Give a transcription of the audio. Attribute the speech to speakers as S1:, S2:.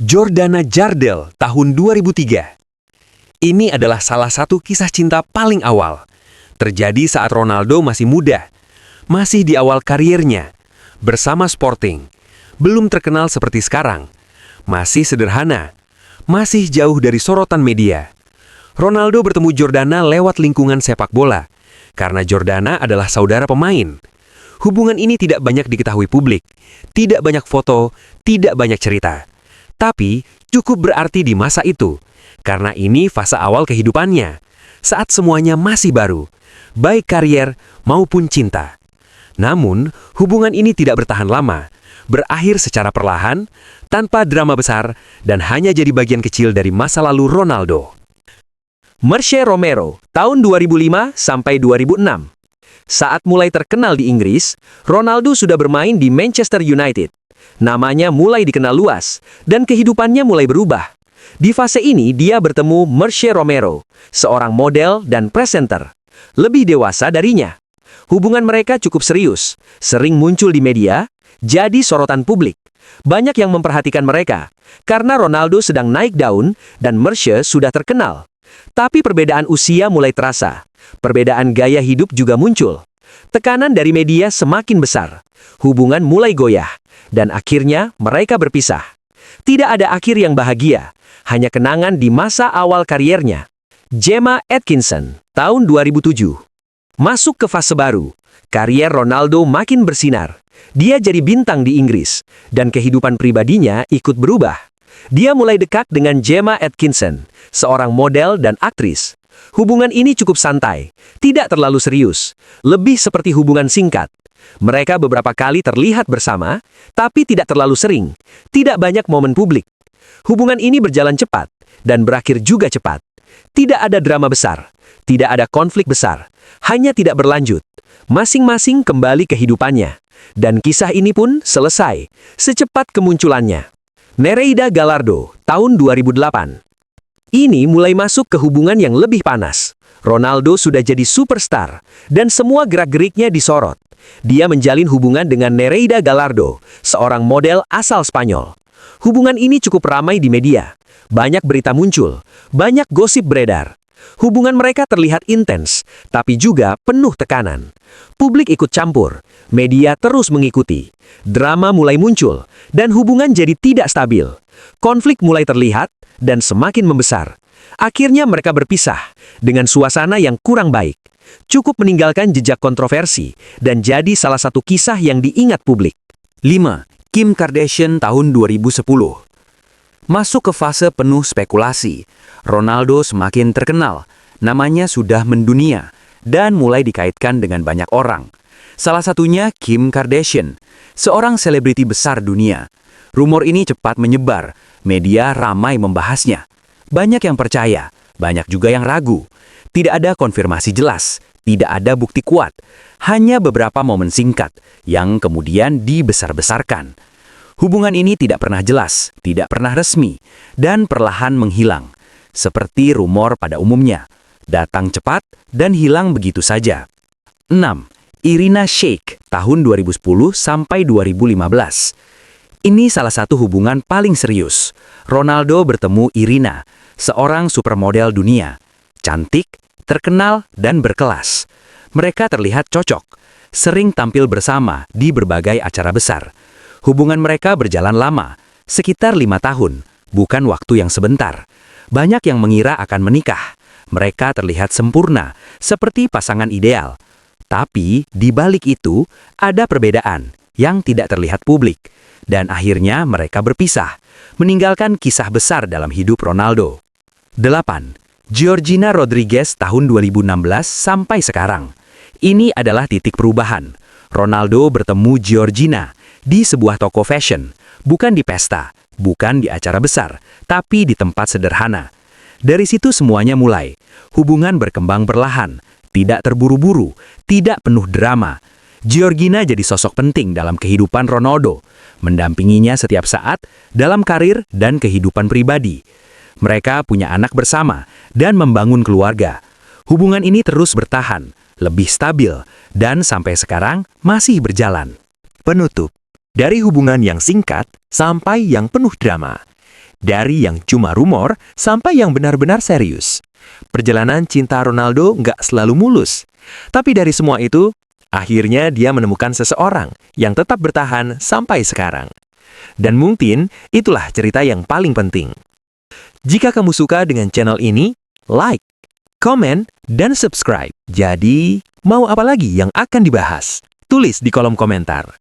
S1: Jordana Jardel tahun 2003. Ini adalah salah satu kisah cinta paling awal. Terjadi saat Ronaldo masih muda, masih di awal kariernya, bersama Sporting. Belum terkenal seperti sekarang, masih sederhana, masih jauh dari sorotan media. Ronaldo bertemu Jordana lewat lingkungan sepak bola, karena Jordana adalah saudara pemain. Hubungan ini tidak banyak diketahui publik, tidak banyak foto, tidak banyak cerita. Tapi cukup berarti di masa itu, karena ini fase awal kehidupannya, saat semuanya masih baru, baik karier maupun cinta. Namun, hubungan ini tidak bertahan lama, berakhir secara perlahan, tanpa drama besar, dan hanya jadi bagian kecil dari masa lalu Ronaldo. Merche Romero, tahun 2005 sampai 2006. Saat mulai terkenal di Inggris, Ronaldo sudah bermain di Manchester United. Namanya mulai dikenal luas, dan kehidupannya mulai berubah. Di fase ini dia bertemu Merche Romero, seorang model dan presenter. Lebih dewasa darinya. Hubungan mereka cukup serius, sering muncul di media, jadi sorotan publik. Banyak yang memperhatikan mereka, karena Ronaldo sedang naik daun dan Merche sudah terkenal. Tapi perbedaan usia mulai terasa. Perbedaan gaya hidup juga muncul. Tekanan dari media semakin besar. Hubungan mulai goyah. Dan akhirnya mereka berpisah. Tidak ada akhir yang bahagia. Hanya kenangan di masa awal kariernya. Gemma Atkinson, tahun 2007. Masuk ke fase baru. Karier Ronaldo makin bersinar. Dia jadi bintang di Inggris. Dan kehidupan pribadinya ikut berubah. Dia mulai dekat dengan Gemma Atkinson, seorang model dan aktris. Hubungan ini cukup santai, tidak terlalu serius, lebih seperti hubungan singkat. Mereka beberapa kali terlihat bersama, tapi tidak terlalu sering, tidak banyak momen publik. Hubungan ini berjalan cepat, dan berakhir juga cepat. Tidak ada drama besar, tidak ada konflik besar, hanya tidak berlanjut. Masing-masing kembali ke hidupannya. Dan kisah ini pun selesai, secepat kemunculannya. Nereida Gallardo, tahun 2008. Ini mulai masuk ke hubungan yang lebih panas. Ronaldo sudah jadi superstar, dan semua gerak-geriknya disorot. Dia menjalin hubungan dengan Nereida Gallardo, seorang model asal Spanyol. Hubungan ini cukup ramai di media. Banyak berita muncul, banyak gosip beredar. Hubungan mereka terlihat intens, tapi juga penuh tekanan. Publik ikut campur, media terus mengikuti. Drama mulai muncul, dan hubungan jadi tidak stabil. Konflik mulai terlihat, dan semakin membesar. Akhirnya mereka berpisah, dengan suasana yang kurang baik. Cukup meninggalkan jejak kontroversi, dan jadi salah satu kisah yang diingat publik. 5. Kim Kardashian tahun 2010. Masuk ke fase penuh spekulasi. Ronaldo semakin terkenal, namanya sudah mendunia, dan mulai dikaitkan dengan banyak orang. Salah satunya Kim Kardashian, seorang selebriti besar dunia. Rumor ini cepat menyebar, media ramai membahasnya. Banyak yang percaya, banyak juga yang ragu. Tidak ada konfirmasi jelas, tidak ada bukti kuat. Hanya beberapa momen singkat yang kemudian dibesar-besarkan. Hubungan ini tidak pernah jelas, tidak pernah resmi, dan perlahan menghilang. Seperti rumor pada umumnya, datang cepat dan hilang begitu saja. 6. Irina Shayk, tahun 2010 sampai 2015. Ini salah satu hubungan paling serius. Ronaldo bertemu Irina, seorang supermodel dunia. Cantik, terkenal, dan berkelas. Mereka terlihat cocok, sering tampil bersama di berbagai acara besar. Hubungan mereka berjalan lama, sekitar 5 tahun, bukan waktu yang sebentar. Banyak yang mengira akan menikah. Mereka terlihat sempurna, seperti pasangan ideal. Tapi, di balik itu, ada perbedaan yang tidak terlihat publik. Dan akhirnya mereka berpisah, meninggalkan kisah besar dalam hidup Ronaldo. 8. Georgina Rodriguez tahun 2016 sampai sekarang. Ini adalah titik perubahan. Ronaldo bertemu Georgina di sebuah toko fashion, bukan di pesta, bukan di acara besar, tapi di tempat sederhana. Dari situ semuanya mulai. Hubungan berkembang perlahan, tidak terburu-buru, tidak penuh drama. Georgina jadi sosok penting dalam kehidupan Ronaldo, mendampinginya setiap saat dalam karir dan kehidupan pribadi. Mereka punya anak bersama dan membangun keluarga. Hubungan ini terus bertahan, lebih stabil, dan sampai sekarang masih berjalan.
S2: Penutup. Dari hubungan yang singkat sampai yang penuh drama.
S1: Dari yang cuma rumor sampai yang benar-benar serius. Perjalanan cinta Ronaldo nggak selalu mulus. Tapi dari semua itu, akhirnya dia menemukan seseorang yang tetap bertahan sampai sekarang. Dan mungkin itulah cerita yang paling penting. Jika kamu suka dengan channel ini, like, komen, dan subscribe. Jadi, mau apa lagi yang akan dibahas? Tulis di kolom komentar.